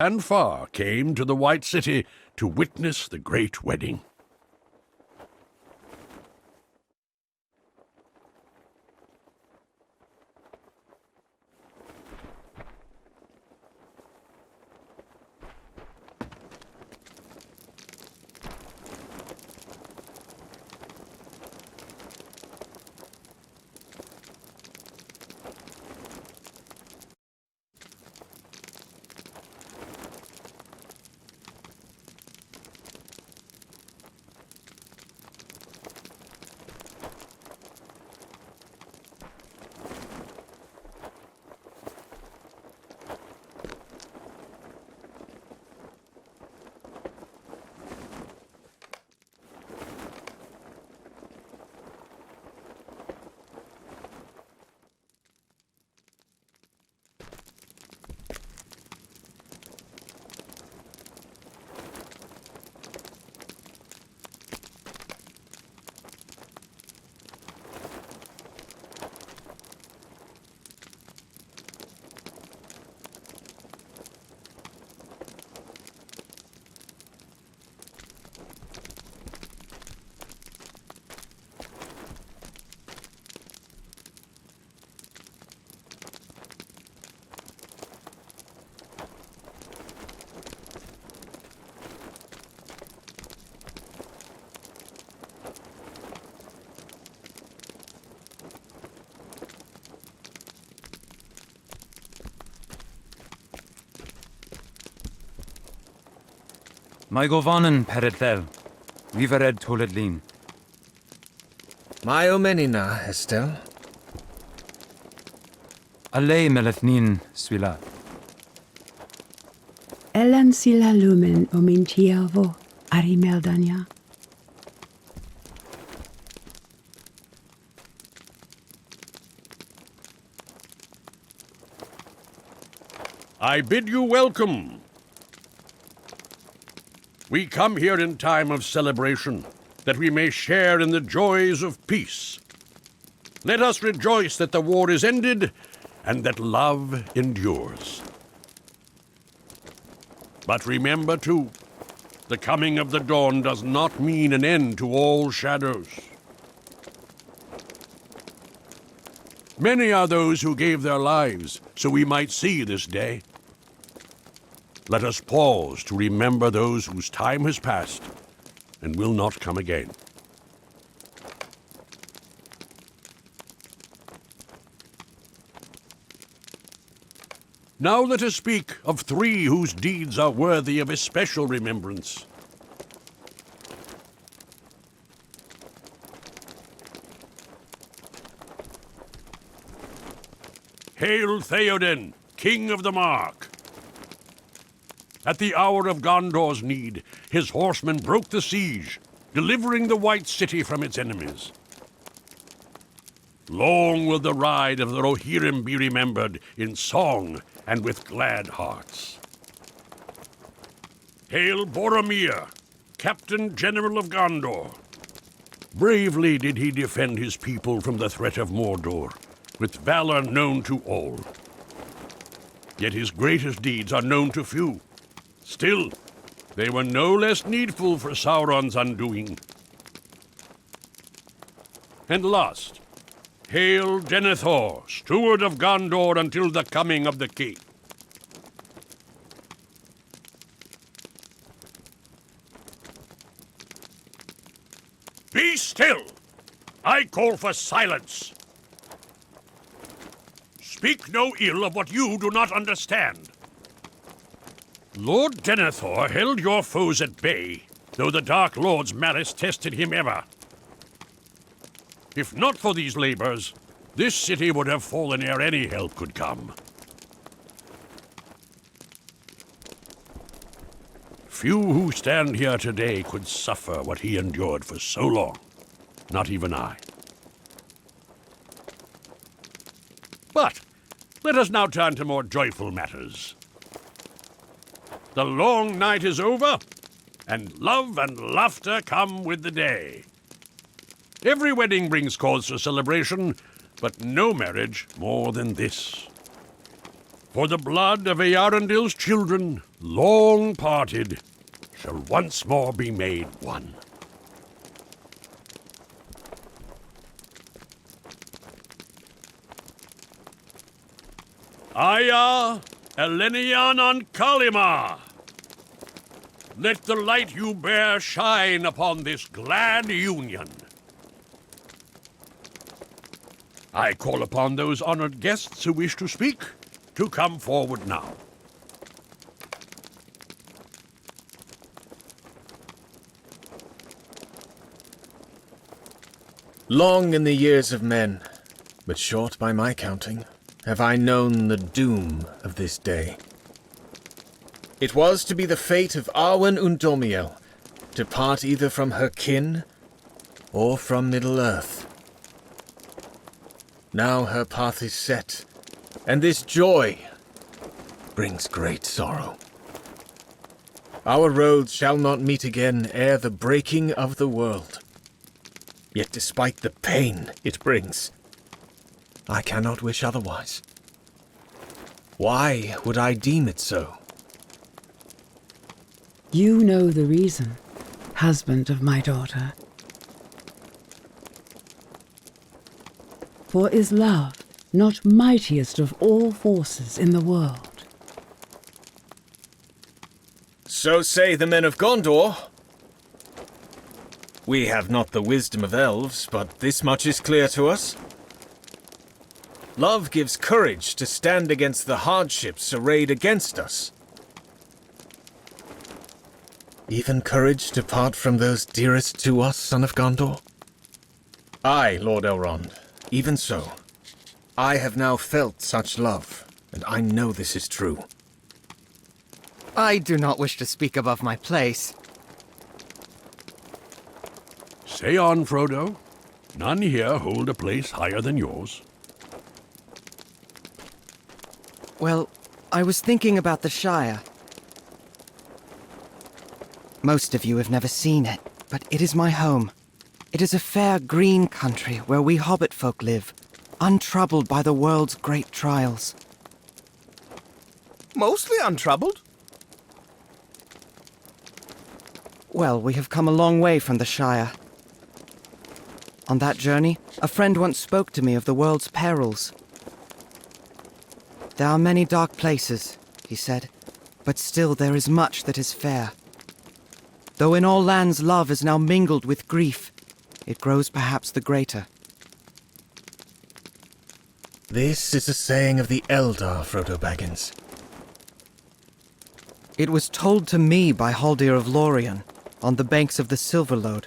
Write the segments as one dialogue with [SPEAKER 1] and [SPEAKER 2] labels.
[SPEAKER 1] and far came to the White City to witness the great wedding.
[SPEAKER 2] Mae gofon peredel. Vivered toledlin.
[SPEAKER 3] Mae o menina, Estel.
[SPEAKER 2] Alei melethnin swila.
[SPEAKER 4] Ellen sila lumen o mintiavo arimeldania.
[SPEAKER 1] I bid you welcome. We come here in time of celebration, that we may share in the joys of peace. Let us rejoice that the war is ended, and that love endures. But remember, too, the coming of the dawn does not mean an end to all shadows. Many are those who gave their lives so we might see this day. Let us pause to remember those whose time has passed and will not come again. Now let us speak of three whose deeds are worthy of especial remembrance. Hail Theoden, King of the Mark! At the hour of Gondor's need, his horsemen broke the siege, delivering the White City from its enemies. Long will the ride of the Rohirrim be remembered in song and with glad hearts. Hail Boromir, Captain General of Gondor! Bravely did he defend his people from the threat of Mordor, with valor known to all. Yet his greatest deeds are known to few. Still, they were no less needful for Sauron's undoing. And last, hail Denethor, steward of Gondor until the coming of the king. Be still! I call for silence. Speak no ill of what you do not understand. Lord Denethor held your foes at bay, though the Dark Lord's malice tested him ever. If not for these labors, this city would have fallen ere any help could come. Few who stand here today could suffer what he endured for so long. Not even I. But let us now turn to more joyful matters. The long night is over, and love and laughter come with the day. Every wedding brings cause for celebration, but no marriage more than this. For the blood of Earendil's children, long parted, shall once more be made one. Aya, Elenian on Kalima! Let the light you bear shine upon this glad union. I call upon those honored guests who wish to speak to come forward now.
[SPEAKER 3] Long in the years of men, but short by my counting, have I known the doom of this day. It was to be the fate of Arwen Undomiel to part either from her kin or from Middle-earth. Now her path is set, and this joy brings great sorrow. Our roads shall not meet again ere the breaking of the world. Yet despite the pain it brings, I cannot wish otherwise. Why would I deem it so?
[SPEAKER 4] You know the reason, husband of my daughter. For is love not mightiest of all forces in the world?
[SPEAKER 3] So say the men of Gondor. We have not the wisdom of elves, but this much is clear to us. Love gives courage to stand against the hardships arrayed against us. Even courage to part from those dearest to us, son of Gondor? Aye, Lord Elrond, even so. I have now felt such love, and I know this is true.
[SPEAKER 5] I do not wish to speak above my place.
[SPEAKER 1] Say on, Frodo. None here hold a place higher than yours.
[SPEAKER 5] Well, I was thinking about the Shire. Most of you have never seen it, but it is my home. It is a fair green country where we hobbit folk live, untroubled by the world's great trials.
[SPEAKER 6] Mostly untroubled.
[SPEAKER 5] Well, we have come a long way from the Shire. On that journey, a friend once spoke to me of the world's perils. There are many dark places, he said, but still there is much that is fair. Though in all lands love is now mingled with grief, it grows perhaps the greater.
[SPEAKER 3] This is a saying of the Eldar, Frodo Baggins.
[SPEAKER 5] It was told to me by Haldir of Lorien, on the banks of the Silverlode.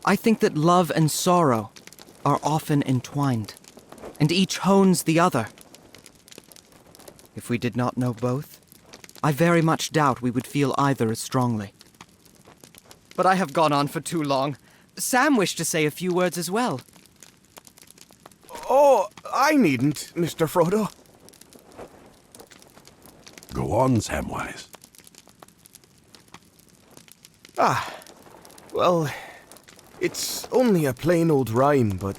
[SPEAKER 5] I think that love and sorrow are often entwined, and each hones the other. If we did not know both, I very much doubt we would feel either as strongly. But I have gone on for too long. Sam wished to say a few words as well.
[SPEAKER 6] Oh, I needn't, Mr. Frodo.
[SPEAKER 1] Go on, Samwise.
[SPEAKER 6] Well, it's only a plain old rhyme, but...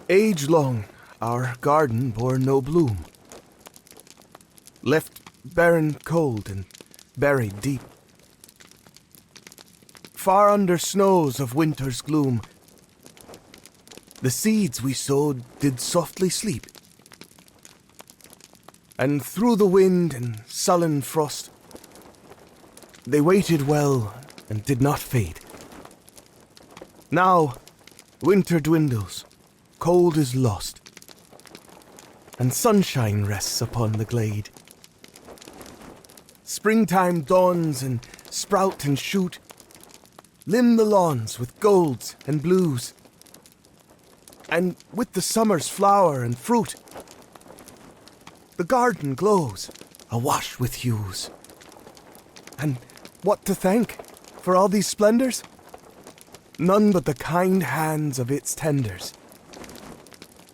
[SPEAKER 6] Age long, our garden bore no bloom. Left barren cold and buried deep. Far under snows of winter's gloom, the seeds we sowed did softly sleep. And through the wind and sullen frost, they waited well and did not fade. Now, winter dwindles, cold is lost, and sunshine rests upon the glade. Springtime dawns and sprout and shoot, limn the lawns with golds and blues. And with the summer's flower and fruit, the garden glows, awash with hues. And what to thank for all these splendors? None but the kind hands of its tenders.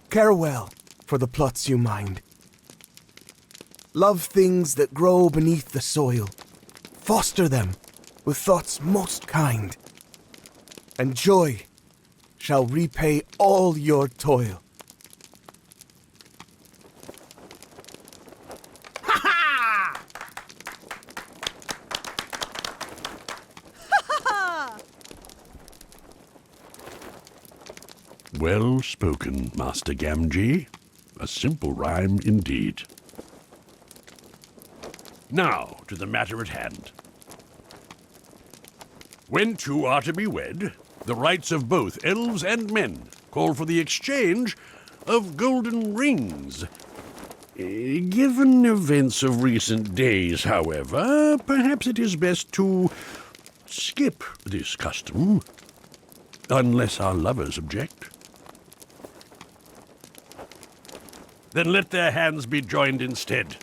[SPEAKER 6] Care well for the plots you mind. Love things that grow beneath the soil. Foster them with thoughts most kind, and joy shall repay all your toil.
[SPEAKER 1] Well spoken, Master Gamgee. A simple rhyme indeed. Now, to the matter at hand. When two are to be wed, the rights of both elves and men call for the exchange of golden rings. Given events of recent days, however, perhaps it is best to skip this custom, unless our lovers object. Then let their hands be joined instead,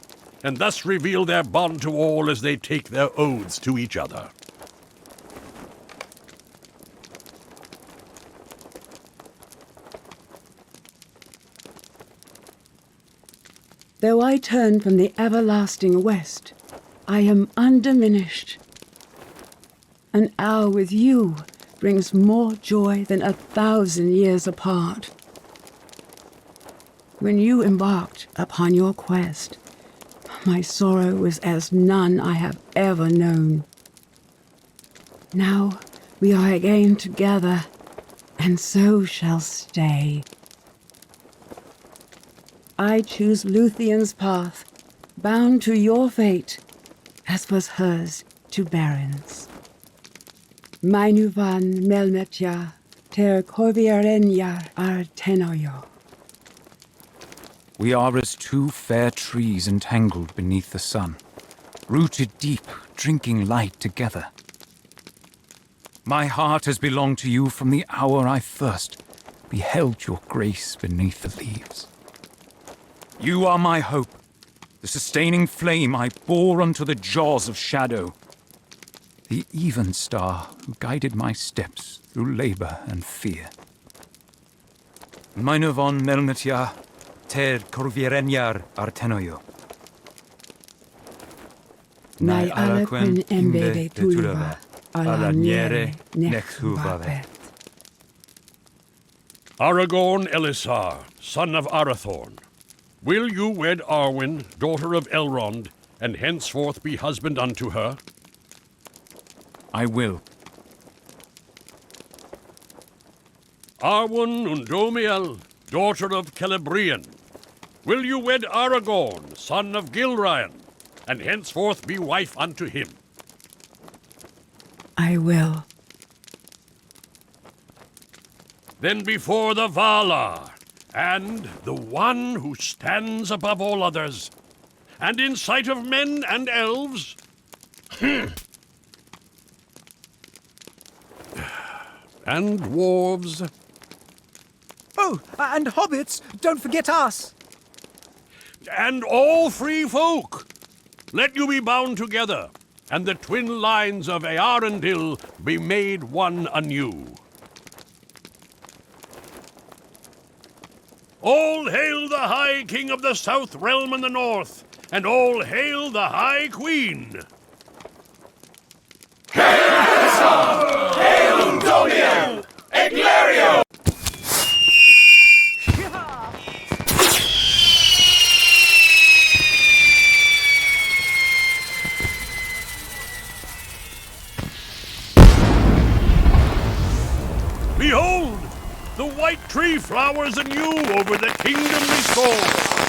[SPEAKER 1] and thus reveal their bond to all as they take their oaths to each other.
[SPEAKER 4] Though I turn from the everlasting west, I am undiminished. An hour with you brings more joy than 1,000 years apart. When you embarked upon your quest, my sorrow was as none I have ever known. Now we are again together, and so shall stay. I choose Luthien's path, bound to your fate, as was hers to Baron's. Mainuvan melmetja, ter corvierenjar artenoyo.
[SPEAKER 2] We are as two fair trees entangled beneath the sun, rooted deep, drinking light together. My heart has belonged to you from the hour I first beheld your grace beneath the leaves. You are my hope, the sustaining flame I bore unto the jaws of shadow, the even star who guided my steps through labor and fear. Mainovon melmetja, ter corvierenjar artenoyo.
[SPEAKER 4] Nai Aragorn embede tulva, alaniere nexhuvavet.
[SPEAKER 1] Aragorn Elisar, son of Arathorn, will you wed Arwen, daughter of Elrond, and henceforth be husband unto her?
[SPEAKER 2] I will.
[SPEAKER 1] Arwen Undomiel, daughter of Celebrian, will you wed Aragorn, son of Gilraen, and henceforth be wife unto him?
[SPEAKER 4] I will.
[SPEAKER 1] Then before the Valar, and the one who stands above all others, and in sight of men and elves, and dwarves,
[SPEAKER 7] Oh, and hobbits, don't forget us.
[SPEAKER 1] and all free folk, let you be bound together, and the twin lines of Earendil be made one anew. All hail the High King of the South Realm and the North, and all hail the High Queen! Behold! The white tree flowers anew over the kingdom restored!